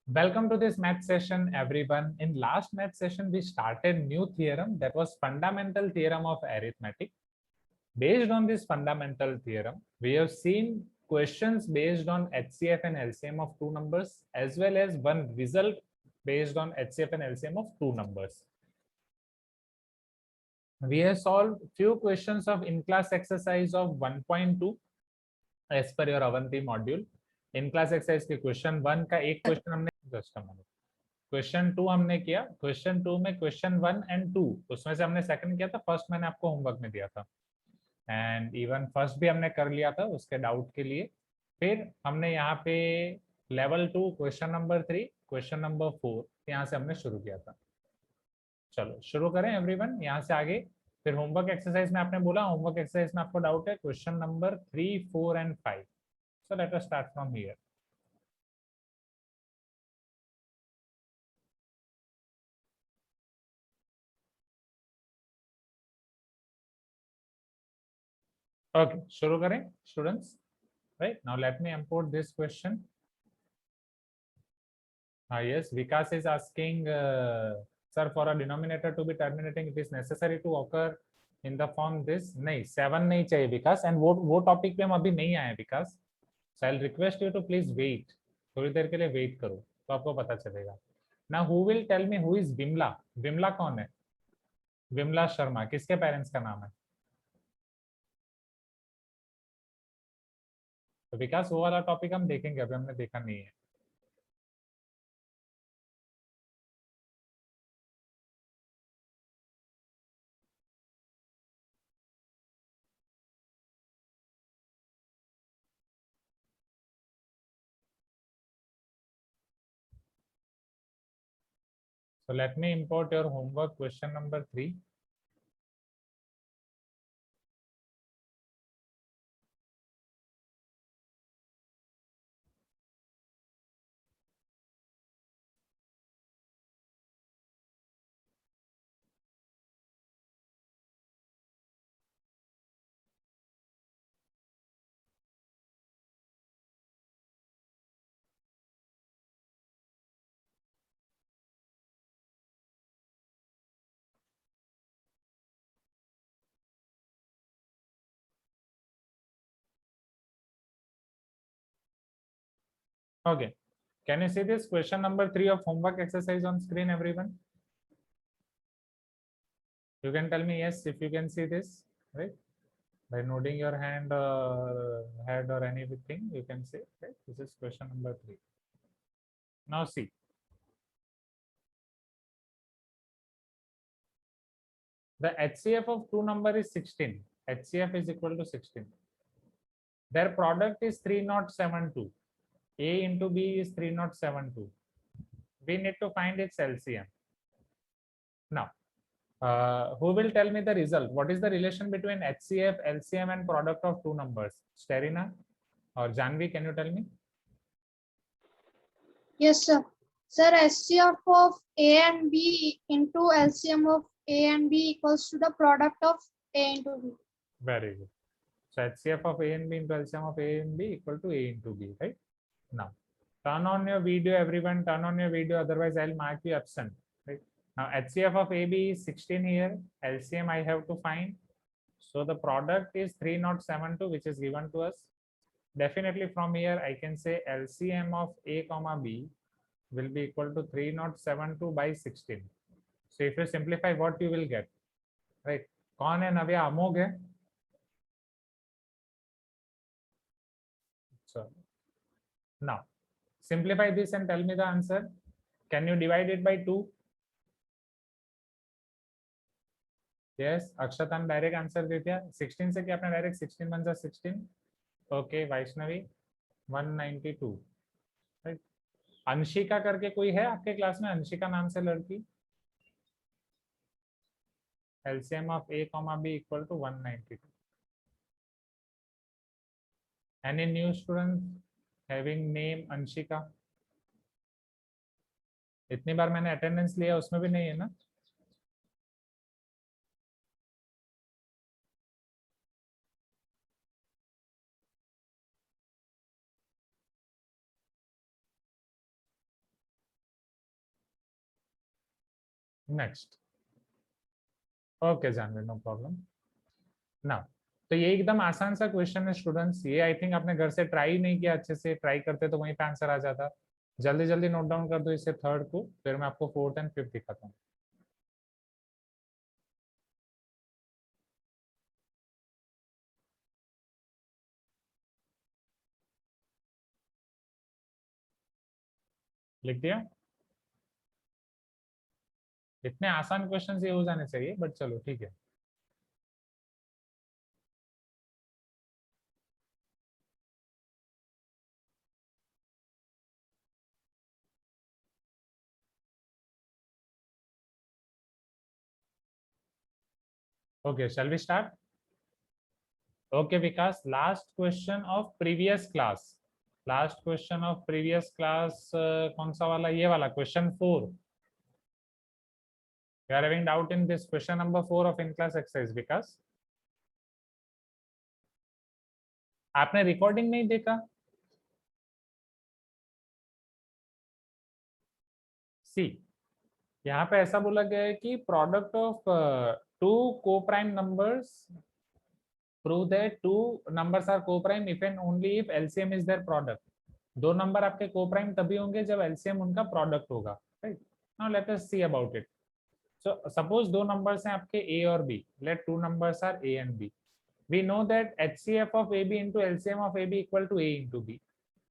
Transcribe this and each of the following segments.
Welcome to this math session, everyone. In last math session, we started new theorem that was fundamental theorem of arithmetic. Based on this fundamental theorem, we have seen questions based on HCF and LCM of two numbers, as well as one result based on HCF and LCM of two numbers. We have solved few questions of in-class exercise of 1.2 as per your Avanti module. In class exercise के question 1 का एक question हमने just question 2 हमने किया. Question 2 में question 1 and 2 उसमें से हमने सेकंड किया था, फर्स्ट मैंने आपको होमवर्क में दिया था एंड इवन फर्स्ट भी हमने कर लिया था उसके डाउट के लिए. फिर हमने यहाँ पे level 2 question number 3 question number 4 यहाँ से हमने शुरू किया था. चलो शुरू करें एवरीवन यहाँ से आगे. फिर होमवर्क एक्सरसाइज में आपने बोला होमवर्क एक्सरसाइज में आपको डाउट है question number 3, 4 and 5. So let us start from here. Okay, शुरू करें students. Right now, let me import this question. Yes, Vikas is asking, sir, for a denominator to be terminating, it is necessary to occur in the form this. नहीं, 7 नहीं चाहिए विकास. And वो topic पे हम अभी नहीं आए विकास. So I'll request you to please wait. थोड़ी देर के लिए वेट करो तो आपको पता चलेगा. Now who will tell me who is Vimla? Vimla कौन है? विमला शर्मा किसके पेरेंट्स का नाम है? तो विकास वो वाला टॉपिक हम देखेंगे, अभी हमने देखा नहीं है. So let me import your homework question number 3. Okay, can you see this question number 3 of homework exercise on screen, everyone? You can tell me yes if you can see this, right? By nodding your hand or head or anything, you can say, right? This is question number 3. Now see. The HCF of two number is 16. HCF is equal to 16. Their product is 3072. A into B is 3072. We need to find its LCM. Now, who will tell me the result? What is the relation between HCF, LCM and product of two numbers? Sterina or Janvi, can you tell me? Yes, sir. Sir, HCF of A and B into LCM of A and B equals to the product of A into B. Very good. So HCF of A and B into LCM of A and B equal to A into B, right? Now, turn on your video, everyone. Turn on your video, otherwise I'll mark you absent. Right? Now, HCF of AB is 16 here. LCM I have to find. So the product is 3072, which is given to us. Definitely from here, I can say LCM of A comma B will be equal to 3072 by 16. So if you simplify, what you will get, right? कौन है नव्या? अमोघ है. So now simplify this and tell me the answer. Can you divide it by 2? Yes, अक्षता ने direct answer दे दिया. 16 से क्या आपने direct 16 बन जा 16. ओके वैष्णवी 192. राइट. अंशिका करके कोई है आपके क्लास में? अंशिका नाम से लड़की. LCM of A comma B equal to 192. Any new student having name Anshika? इतनी बार मैंने अटेंडेंस लिया उसमें भी नहीं है ना? Next. Okay Janvi, no problem. ना, तो ये एकदम आसान सा क्वेश्चन है स्टूडेंट्स, ये आई थिंक आपने घर से ट्राई नहीं किया अच्छे से, ट्राई करते तो वहीं पे आंसर आ जाता। जल्दी जल्दी नोट डाउन कर दो इसे थर्ड को, फिर मैं आपको फोर्थ एंड फिफ्थ दिखाता हूँ। लिख दिया? इतने आसान क्वेश्चंस ये हो जाने चाहिए, बट चलो ठीक है। Okay, shall we start? Okay, Vikas, last question of previous class. Last question of previous class, कौन सा वाला? ये वाला question 4. You are having doubt in this question number 4 of in-class exercise, Vikas? आपने recording नहीं देखा? See, यहाँ पे ऐसा बोला गया है कि product of two co-prime numbers prove that two numbers are co-prime if and only if LCM is their product. दो नंबर आपके co-prime तभी होंगे जब LCM उनका product होगा, right? Now let us see about it. So suppose दो numbers हैं आपके A और B. Let two numbers are A and B. We know that HCF of AB into LCM of AB equal to A into B.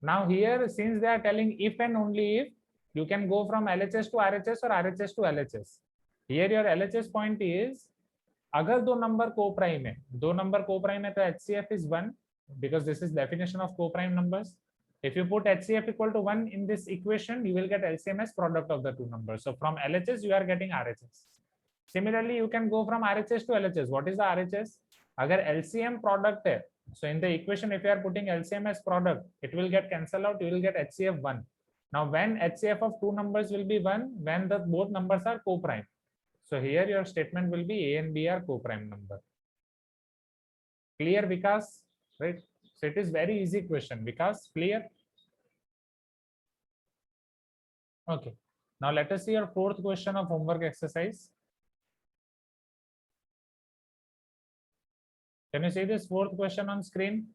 Now here, since they are telling if and only if, you can go from LHS to RHS or RHS to LHS. Here your LHS point is, अगर दो number co-prime है, दो number co-prime है तो HCF is 1 because this is definition of co-prime numbers. If you put HCF equal to 1 in this equation, you will get LCM as product of the two numbers. So from LHS you are getting RHS. Similarly, you can go from RHS to LHS. What is the RHS? अगर LCM product है, so in the equation if you are putting LCM as product, it will get cancelled out, you will get HCF 1. Now when HCF of two numbers will be 1 when the both numbers are co-prime. So here your statement will be A and B are co-prime number. Clear, Vikas? Right? So it is very easy question. Vikas, clear? Okay. Now let us see your fourth question of homework exercise. Can you see this fourth question on screen?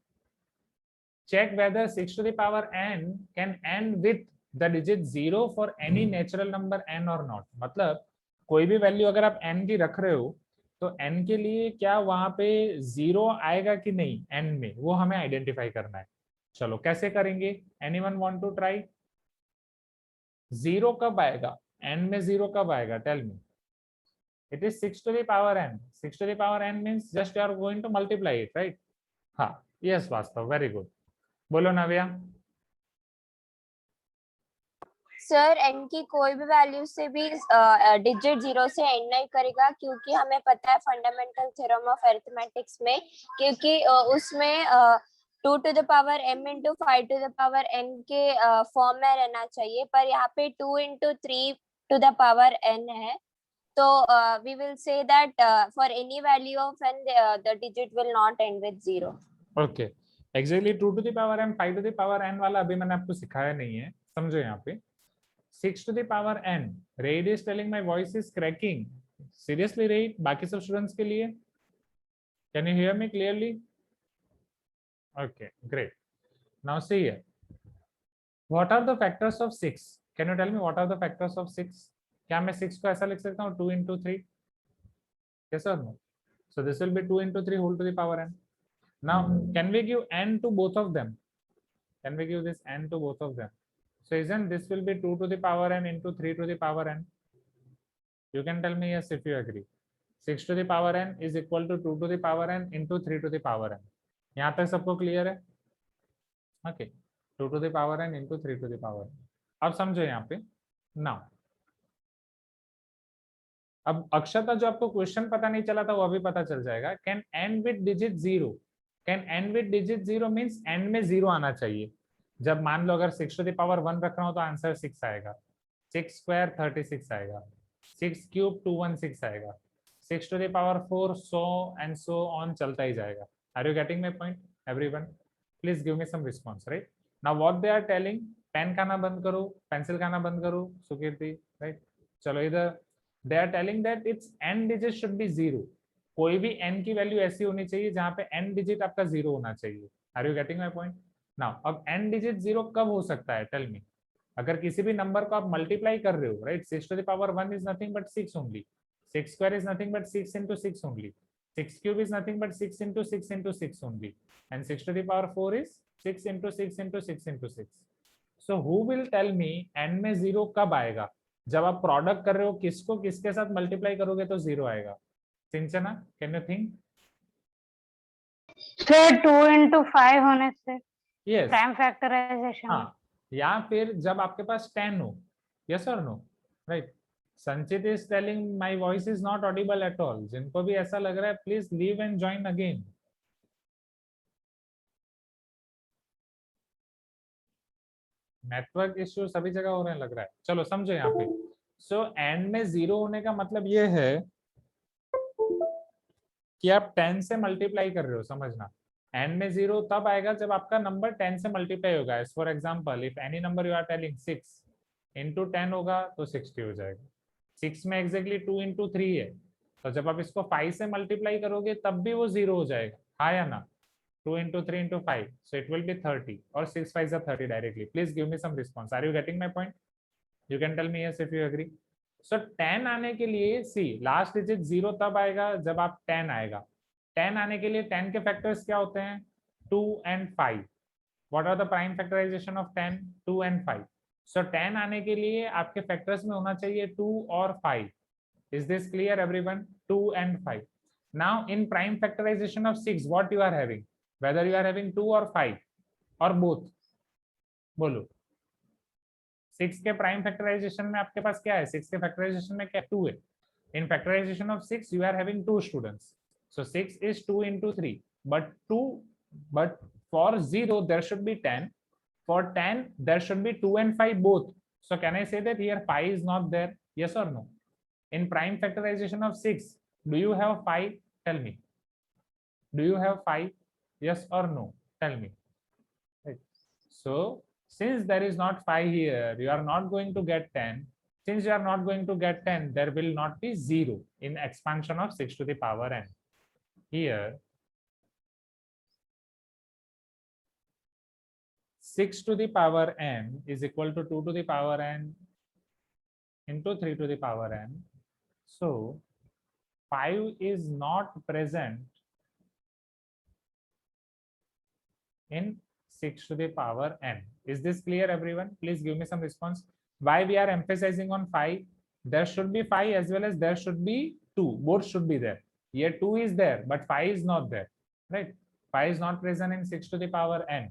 Check whether 6 to the power n can end with the digit 0 for any natural number n or not. मतलब कोई भी value अगर आप n की रख रहे हो तो n के लिए क्या वहां पे 0 आएगा कि नहीं n में, वो हमें आइडेंटिफाई करना है। चलो कैसे करेंगे? Anyone want to try? 0 कब आएगा n में? 0 कब आएगा? Tell me. It is 6 to the power n. 6 to the power n means just you are going to multiply it, right? हाँ, yes वास्तव, very good. बोलो नव्या। सर n की कोई भी वैल्यू से भी डिजिट 0 से एंड नहीं करेगा, क्योंकि हमें पता है फंडामेंटल थ्योरम ऑफ अरिथमेटिक्स में, क्योंकि उसमें 2 to the power m into 5 to the power n के फॉर्म में रहना चाहिए, पर यहाँ पे 2 into 3 to the power n है, तो we will say that for any value of n the digit will not end with 0. Okay, exactly 2 to the power m 5 to the power n वाला अभी मैंने आपको सिखाया नहीं है, समझो यहाँ पे 6 to the power n. Raid is telling my voice is cracking. Seriously, Raid? बाकी सब स्टूडेंट्स के लिए? Can you hear me clearly? Okay, great. Now see here. What are the factors of 6? Can you tell me what are the factors of 6? क्या मैं 6 को ऐसा लिख सकता हूँ 2 into 3? Yes or no? So this will be 2 into 3 whole to the power n. Now can we give n to both of them? Can we give this n to both of them? So isn't this will be 2 to the power n into 3 to the power n? You can tell me yes if you agree. 6 to the power n is equal to 2 to the power n into 3 to the power n. यहाँ तक सबको clear है? Okay, 2 to the power n into 3 to the power n. अब समझो यहाँ पे now, अब अक्षता जो आपको क्वेश्चन पता नहीं चला था वो अभी पता चल जाएगा। Can and with digit 0? Can and with digit 0 means and में 0 आना चाहिए। जब मान लो अगर 6 to the power 1 रख रहा हूं तो आंसर 6 आएगा, 6 स्क्वायर 36 आएगा, 6 क्यूब 216 आएगा, 6 to the power 4 so and so on चलता ही जाएगा। Are you getting my point everyone? Please give me some response. Right now what they are telling, pen खाना बंद करो, पेंसिल खाना बंद करो सुकीर्ति। राइट चलो इधर they are telling that it's n digit should be 0. कोई भी n की वैल्यू ऐसी होनी चाहिए जहां पे n डिजिट आपका 0 होना चाहिए. Are you getting my point? Now अब n डिजिट 0 कब हो सकता है? Tell me. अगर किसी भी नंबर को आप मल्टीप्लाई कर रहे हो, right, 6 to the power 1 is nothing but 6 only. 6 square is nothing but 6 into 6 only. 6 cube is nothing but 6 into 6 into 6 only. And 6 to the power 4 is 6 into 6 into 6 into 6. So who will tell me n में 0 कब आएगा? जब आप product कर रहे हो, किसको किसके साथ मल्टीप्लाई करोगे तो 0 आएगा. सिंचना, can you think? Sir 2 into 5 होने से यस. Prime factorisation. हाँ, या फिर जब आपके पास 10 हो. यस और नो? राइट. संचित is telling my voice is not Audible at all. जिनको भी ऐसा लग रहा है please leave and join again. Network issue सभी जगह हो रहे हैं लग रहा है. चलो समझो यहाँ पे. सो एंड में 0 होने का मतलब ये है कि आप 10 से मल्टीप्लाई कर रहे हो. समझना, एंड में 0 तब आएगा जब आपका नंबर 10 से मल्टीप्लाई होगा. As for example, if any number you are telling 6 into 10 होगा तो 60 हो जाएगा. 6 में एग्जैक्टली 2 into 3 है, तो जब आप इसको 5 से मल्टीप्लाई करोगे तब भी वो 0 हो जाएगा. हाँ या ना? 2 into 3 into 5, so it will be 30, or 6 5s are 30 directly. Please give me some response. Are you getting my point? You can tell me yes if you agree. So 10 आने के लिए, see, लास्ट डिजिट 0 तब आएगा जब आप 10 आएगा. 10 आने के लिए 10 के फैक्टर्स क्या होते हैं? 2 and 5. What are the prime factorization of 10? 2 and 5. So 10 आने के लिए आपके फैक्टर्स में होना चाहिए 2 और 5. Is this clear everyone? 2 and 5. Now in prime factorization of 6, what you are having? Whether you are having 2 or 5 or both? बोलो. 6 के प्राइम फैक्टराइजेशन में आपके पास क्या है? 6 के फैक्टराइजेशन में क्या? 2 है. In factorization of 6 you are having 2 students. So 6 is 2 into 3. But for 0 there should be 10. For 10 there should be 2 and 5 both. So can I say that here 5 is not there? Yes or no? In prime factorization of 6, do you have 5? Tell me. Do you have 5? Yes or no? Tell me. Right. So since there is not 5 here, you are not going to get 10. Since you are not going to get 10, there will not be 0 in expansion of 6 to the power n. Here 6 to the power n is equal to 2 to the power n into 3 to the power n. So 5 is not present in 6 to the power n. Is this clear everyone? Please give me some response. Why we are emphasizing on 5? There should be 5 as well as there should be 2. Both should be there. Here 2 is there but 5 is not there, right? 5 is not present in 6 to the power n,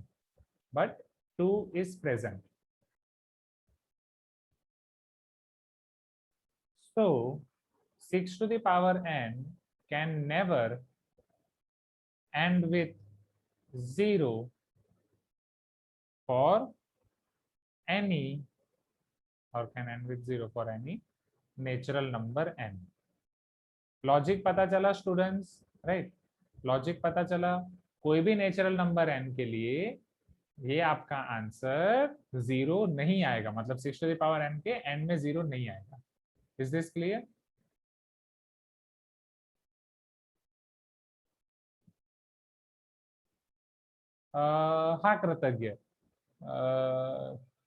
but 2 is present. So 6 to the power n can never end with 0 for any, or can end with 0 for any natural number n. Logic पता चला students, right? Logic पता चला. कोई भी natural number n के लिए ये आपका आंसर 0 नहीं आएगा. मतलब 6 to the power n के n में 0 नहीं आएगा. Is this clear? हाँ कृतज्ञ,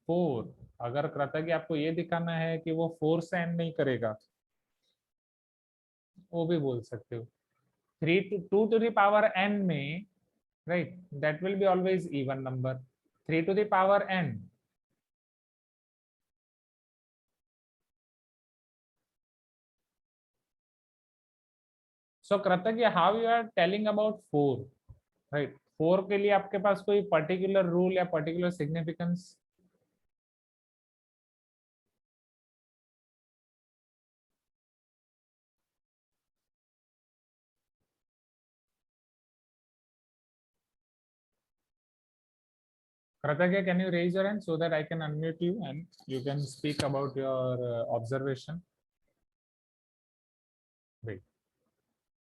4. अगर कृतज्ञ आपको ये दिखाना है कि वो 4 से एंड नहीं करेगा, वो भी बोल सकते हो. 2 to the power n में, right, that will be always even number. 3 to the power n, so कृतज्ञ, how you are telling about 4, right? 4 के लिए आपके पास कोई पर्टिकुलर रूल या पर्टिकुलर सिग्निफिकेंस? कृतज्ञ, can you raise your hand so that I can unmute you and you can speak about your observation? Wait.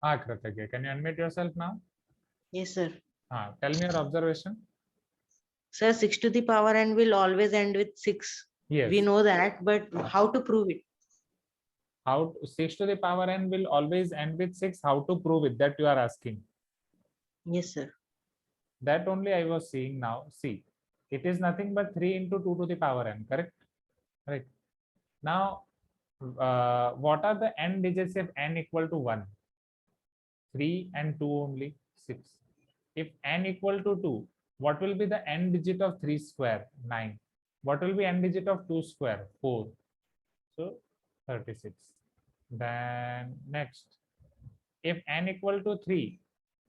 हाँ कृतज्ञ, can you unmute yourself now? Yes, sir. हाँ, tell me your observation. Sir, 6 to the power n will always end with 6. Yes. We know that, but how to prove it? How 6 to the power n will always end with 6? How to prove it? That you are asking. Yes, sir. That only I was seeing now. See, it is nothing but 3 into 2 to the power n, correct? Right. Now, what are the n digits if n equal to 1? 3 and 2 only, 6. If n equal to 2, what will be the n digit of 3 square? 9. What will be n digit of 2 square? 4. So 36. Then next, if n equal to 3,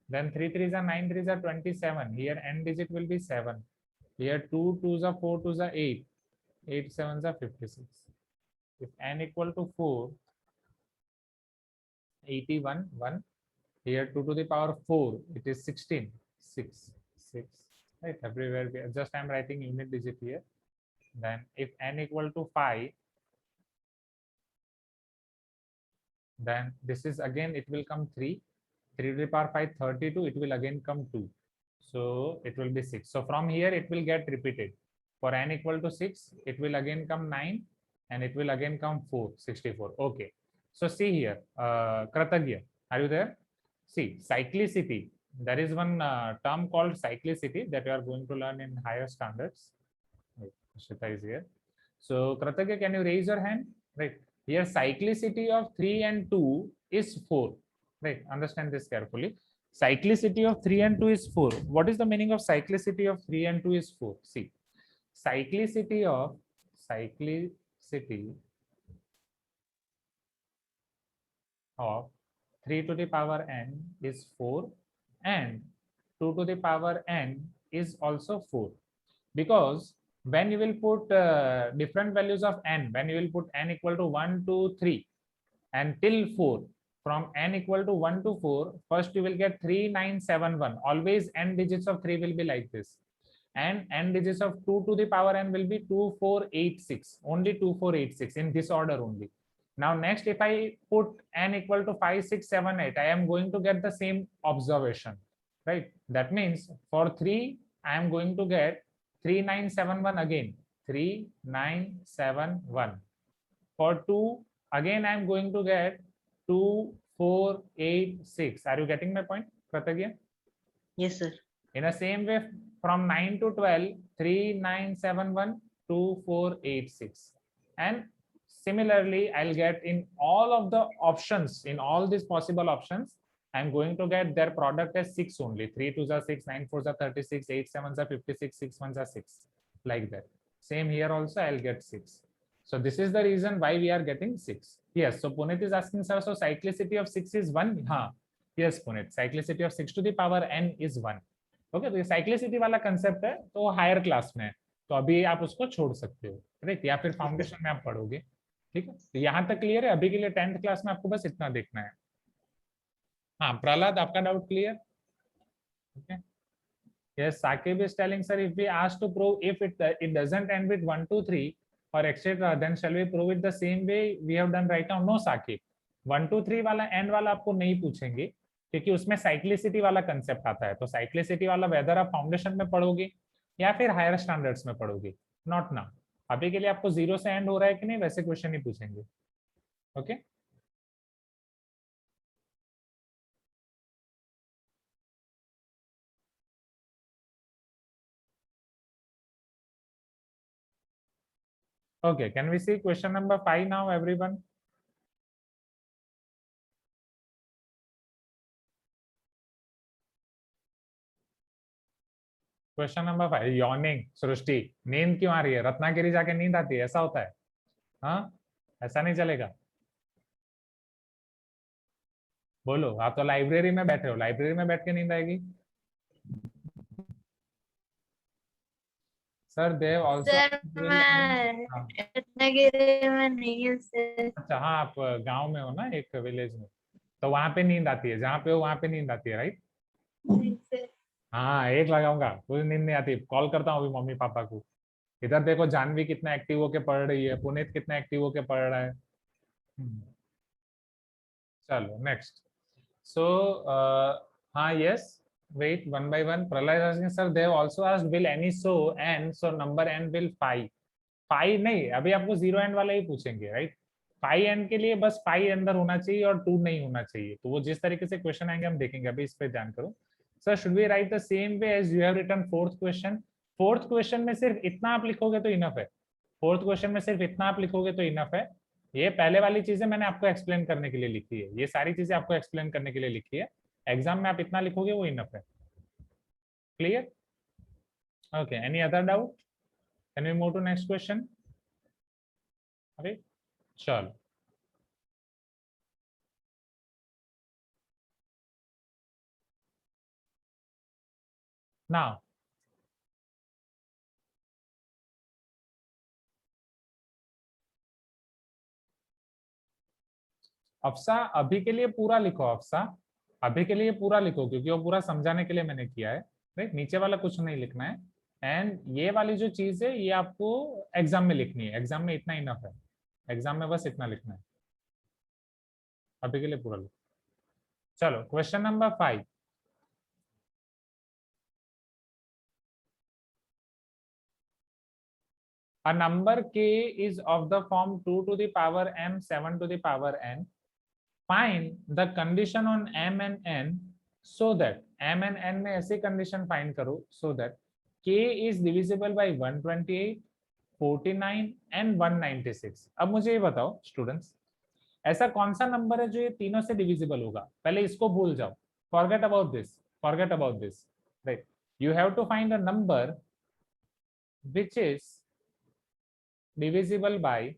then 3 3s are 9 3s are 27. Here n digit will be 7. Here 2 2s are 4 2s are 8. 8 7s are 56. If n equal to 4, 81 1. Here 2 to the power 4, it is 16. 6 6. Right, everywhere just I'm writing unit digit here. Then if n equal to 5, then this is again it will come 3. 3 to the power 5 32, it will again come 2. So it will be 6. So from here it will get repeated. For n equal to 6, it will again come 9 and it will again come 4, 64. Okay. So see here, Kratagya, are you there? See, cyclicity. There is one term called cyclicity that you are going to learn in higher standards. Wait, Shita is here. So Kratagya, can you raise your hand? Right. Here cyclicity of 3 and 2 is 4. Right. Understand this carefully. Cyclicity of 3 and 2 is 4. What is the meaning of cyclicity of 3 and 2 is 4? See, cyclicity of 3 to the power n is 4 and 2 to the power n is also 4, because when you will put different values of n, when you will put n equal to 1 2 3 and till 4, from n equal to 1 to 4, first you will get 3971. Always n digits of 3 will be like this, and n digits of 2 to the power n will be 2486. Only 2486 in this order only. Now next, if I put n equal to 5 6 7 8, I am going to get the same observation, right? That means for 3 I am going to get 3971 again, 3971. For 2 again I am going to get 2486. Are you getting my point, Kratagya? Yes, sir. In the same way, from 9 to 12, 3971 2486. And similarly, I'll get in all of the options, in all these possible options, I'm going to get their product as 6 only. 3 2s are 6, 9 4s are 36, 8 7s are 56, 6 1s are 6. Like that. Same here also, I'll get 6. So this is the reason why we are getting 6. Yes, so Punit is asking, sir, so cyclicity of 6 is 1? Yes, Punit, cyclicity of 6 to the power n is 1. Okay तो ये cyclicity वाला concept है, तो higher class में है, तो अभी आप उसको छोड़ सकते हो, राइट, या फिर फाउंडेशन में आप पढ़ोगे, ठीक है। तो यहाँ तक क्लियर है, अभी के लिए 10th क्लास में आपको बस इतना देखना है। हाँ प्रहलाद, आपका doubt clear? Okay, yes, Saqib is telling sir, if we ask to prove if it doesn't end with 1 2 3 और etcetera, then shall we prove it the same way we have done right now? No Saqib, 1 2 3 वाला and वाला आपको नहीं पूछेंगे, क्योंकि उसमें cyclicity वाला concept आता है। तो साइक्लिसिटी वाला वेदर आप फाउंडेशन में पढ़ोगे या फिर हायर स्टैंडर्ड्स में पढ़ोगे, नॉट नाउ। अभी के लिए आपको 0 से एंड हो रहा है कि नहीं, वैसे क्वेश्चन ही पूछेंगे। Okay, okay, can we see question number 5 now, everyone? Question number 5, yawning. Srishti, नींद क्यों आ रही है? रत्नागिरी जाके नींद आती है, ऐसा होता है? हाँ, ऐसा नहीं चलेगा। बोलो, आप तो लाइब्रेरी में बैठे हो, लाइब्रेरी में बैठ के नींद आएगी? सर देव ऑल्सो, रत्नागिरी में नहीं है सर। अच्छा हाँ, आप गांव में हो ना, एक विलेज में, तो वहां पे नींद आती है, जहाँ पे हो वहां पे नींद आती है, राइट? हाँ, एक लगाऊंगा, कोई नींद नहीं आती, कॉल करता हूँ अभी मम्मी पापा को। इधर देखो, जानवी कितना एक्टिव होके पढ़ रही है, पुनीत कितना एक्टिव होके पढ़ रहा है। चलो नेक्स्ट। सो हाँ, yes, wait, one by one. Pralay is asking, sir, they have also asked, will any so n, so number n will 5 नहीं, अभी आपको 0 एंड वाला ही पूछेंगे, राइट? फाइव एंड के लिए बस फाइव अंदर होना चाहिए और 2 नहीं होना चाहिए। तो वो जिस तरीके से क्वेश्चन आएंगे हम देखेंगे, अभी इस पे ध्यान करो। Sir should we write the same way as you have written fourth question? Fourth question में सिर्फ इतना आप लिखोगे तो इनफ है। फोर्थ क्वेश्चन में सिर्फ इतना आप लिखोगे तो इनफ है। ये पहले वाली चीजें मैंने आपको एक्सप्लेन करने के लिए लिखी है, ये सारी चीजें आपको एक्सप्लेन करने के लिए लिखी है। एग्जाम में आप इतना लिखोगे वो इनफ है। Clear? Okay, any other doubt? Can we move to next question? अरे चलो, नाउ अफसा अभी के लिए पूरा लिखो। अफसा अभी के लिए पूरा लिखो, क्योंकि वो पूरा समझाने के लिए मैंने किया है। राइट, नीचे वाला कुछ नहीं लिखना है। एंड ये वाली जो चीज है ये आपको एग्जाम में लिखनी है। एग्जाम में इतना इनफ है, एग्जाम में बस इतना लिखना है। अभी के लिए पूरा लिखो। चलो question number 5। A number k is of the form 2 to the power m 7 to the power n. Find the condition on m and n so that m and n में ऐसी condition find करो so that k is divisible by 128, 49 and 196. अब मुझे ये बताओ students, ऐसा कौन सा नंबर है जो ये तीनों से डिविजिबल होगा? पहले इसको भूल जाओ, forget about this, forget about this. Right, you have to find a number which is divisible by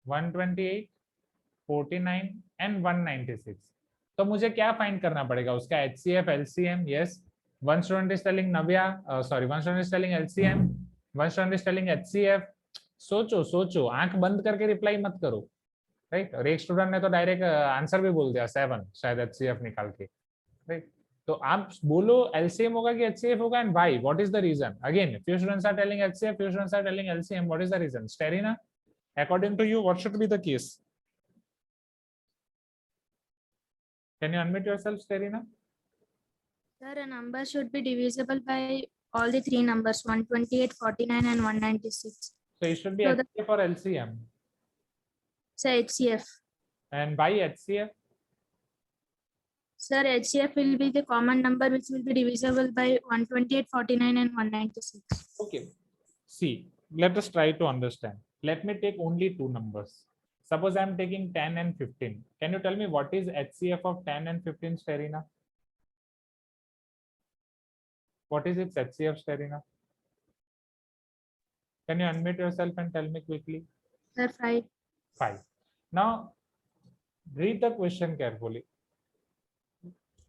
128, 49 and 196. तो मुझे क्या फाइंड करना पड़ेगा? उसका HCF, LCM. Yes, one student is telling Navya, sorry, one student is telling LCM, one student is telling HCF. सोचो सोचो, आंख बंद करके रिप्लाई मत करो। राइट, और एक स्टूडेंट ने तो डायरेक्ट आंसर भी बोल दिया 7 शायद HCF निकाल के। राइट, तो आप बोलो LCM होगा कि HCF होगा, and why, what is the reason? Again few students are telling HCF, few students are telling LCM. What is the reason? Sterina, according to you, what should be the case? Can you unmute yourself, Sterina? Sir, a number should be divisible by all the three numbers 128, 49 and 196. So it should be So the- HCF or LCM. Sir, HCF. And why HCF? Sir, HCF will be the common number which will be divisible by 128, 49 and 196. Okay. See, let us try to understand. Let me take only two numbers. Suppose I am taking 10 and 15. Can you tell me what is HCF of 10 and 15, Sterina? What is its HCF, Sterina? Can you unmute yourself and tell me quickly? Sir, 5. 5. Now, read the question carefully.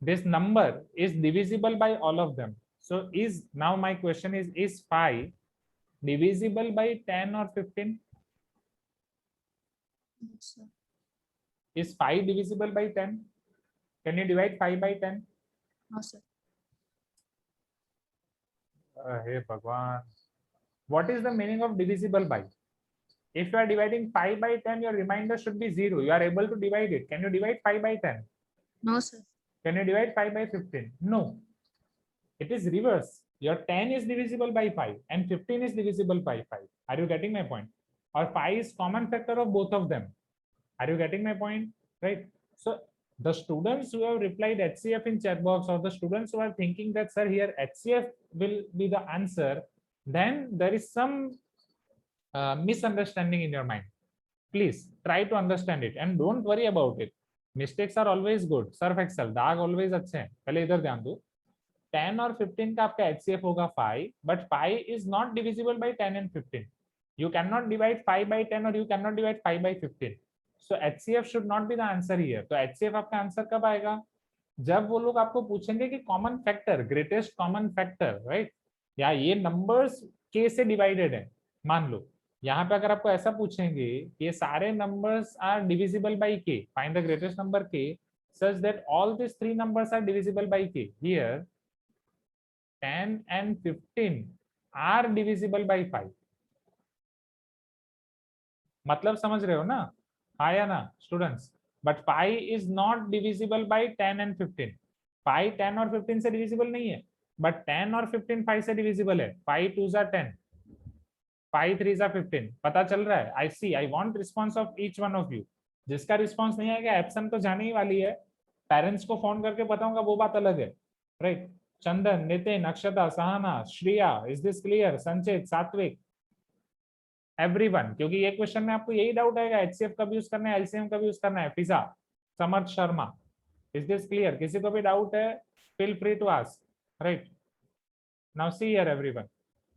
This number is divisible by all of them. So now my question is 5 divisible by 10 or 15? Yes, sir. Is 5 divisible by 10? Can you divide 5 by 10? No, sir. Hey Bhagwan. What is the meaning of divisible by? If you are dividing 5 by 10, your remainder should be 0. You are able to divide it. Can you divide 5 by 10? No, sir. Can you divide 5 by 15? No. It is reverse. Your 10 is divisible by 5 and 15 is divisible by 5. Are you getting my point? Or 5 is common factor of both of them. Are you getting my point? Right. So the students who have replied HCF in chat box, or the students who are thinking that sir here HCF will be the answer, then there is some misunderstanding in your mind. Please try to understand it and don't worry about it. Mistakes are always good. Surf excel, दाग always अच्छे हैं. पहले इधर ध्यान दो. 10 और 15 का आपका HCF होगा 5, but 5 is not divisible by 10 and 15. You cannot divide 5 by 10 or you cannot divide 5 by 15. So HCF should not be the answer here. तो HCF आपका आंसर कब आएगा? जब वो लोग आपको पूछेंगे कि common factor, greatest common factor, right, या ये नंबर्स k से डिवाइडेड है, मान लो यहाँ पे अगर आपको ऐसा पूछेंगे ये सारे numbers are divisible by k, find the greatest number k such that all these three numbers are divisible by k. Here 10 and 15 are divisible by 5. मतलब समझ रहे हो ना? हाँ या ना students? But 5 is not divisible by 10 and 15. 5 10 और 15 से divisible नहीं है, बट 10 और 15 5 से divisible है. 5 2s are 10. 5 3 15 पता चल रहा है? I see, I want response of each one of you. जिसका रिस्पांस नहीं आएगा एब्सेंट तो जाने ही वाली है. पेरेंट्स को फोन करके बताऊंगा वो बात अलग है, right? Chandan, Nitin, Akshata, Sahana, Shriya, is this clear? संचित, सात्विक, एवरीवन. क्योंकि ये क्वेश्चन में आपको यही डाउट आएगा, एचसीएफ कब यूज करना है, एलसीएम कब यूज करना है. Fiza, Samarth Sharma, is this clear? किसी को भी डाउट है, feel free to ask, right? Now see here everyone.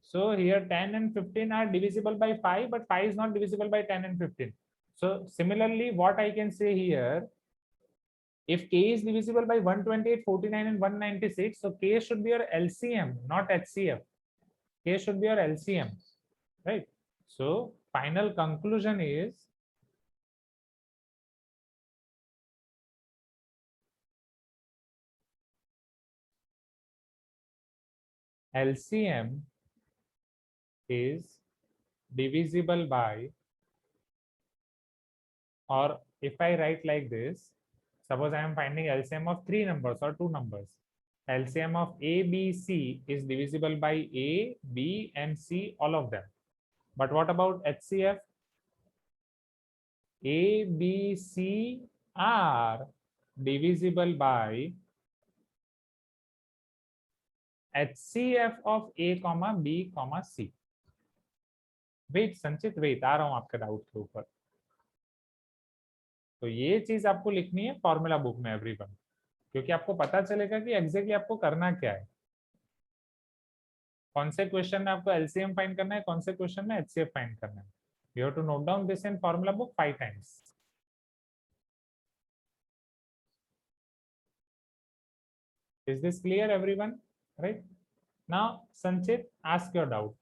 So here 10 and 15 are divisible by 5, but 5 is not divisible by 10 and 15. So similarly, what I can say here, if k is divisible by 128, 49 and 196, so k should be your LCM, not HCF. K should be your LCM, right? So final conclusion is LCM is divisible by, or if I write like this, suppose I am finding LCM of 3 numbers or 2 numbers. LCM of A, B, C is divisible by A, B and C, all of them. But what about HCF? A, B, C are divisible by HCF of A, B, C. Wait Sanchit, wait आ रहा हूं आपके doubt के ऊपर. तो ये चीज आपको लिखनी है फॉर्मूला बुक में एवरीवन, क्योंकि आपको पता चलेगा कि एग्जैक्टली आपको करना क्या है. कौन से क्वेश्चन में आपको एलसीएम फाइंड करना है, कौन से क्वेश्चन में एचसीएफ फाइंड करना है. You have to note down this in formula book 5 times. Is this clear everyone? Right now, Sanchit, ask your doubt.